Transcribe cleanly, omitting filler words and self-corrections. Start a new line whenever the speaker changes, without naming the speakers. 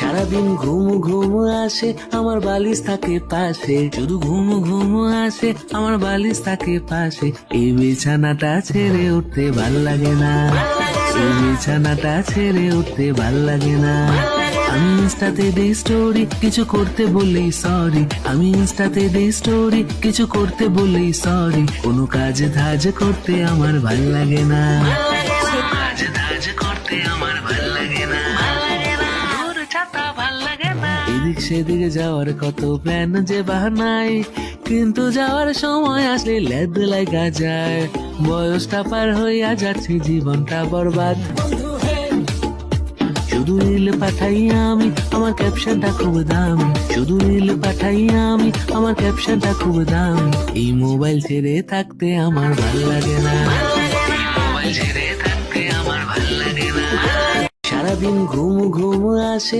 সারাদিন ঘুম ঘুম আসে, আমার বালিশ থাকে পাশে, শুধু ঘুম ঘুম আসে, আমার বালিশ থাকে পাশে। এই বিছানাটা ছেড়ে উঠতে ভাল লাগে না, এই বিছানাটা ছেড়ে উঠতে ভাল লাগে না। আমি ইনস্টাতে দিই স্টোরি, কিছু করতে বললেই সরি, আমি ইনস্টাতে দিই স্টোরি, কিছু করতে বললেই সরি। কোনো কাজ ধাজ করতে আমার ভাল লাগে না, কোনো কাজ ধাজ করতে আমার ভাল লাগে না। তোর ছাতা ভাল লাগে না। এদিক সেদিকে যাওয়ার কত প্ল্যান যে বাহানায়, কিন্তু যাওয়ার সময় আসলে লেদ লাগা যায়। বয়সটা পার হইয়া যাচ্ছে, জীবনটা বরবাদ। শুধু রিল পাঠাই আমি, আমার ক্যাপশনটা খুব দামি, শুধু রিল পাঠাই আমি, আমার ক্যাপশনটা খুব দামি। এই মোবাইল ছেড়ে থাকতে আমার ভাল লাগে না, এই মোবাইল ছেড়ে থাকতে আমার ভাল লাগে না। সারাদিন ঘুম ঘুম আসে,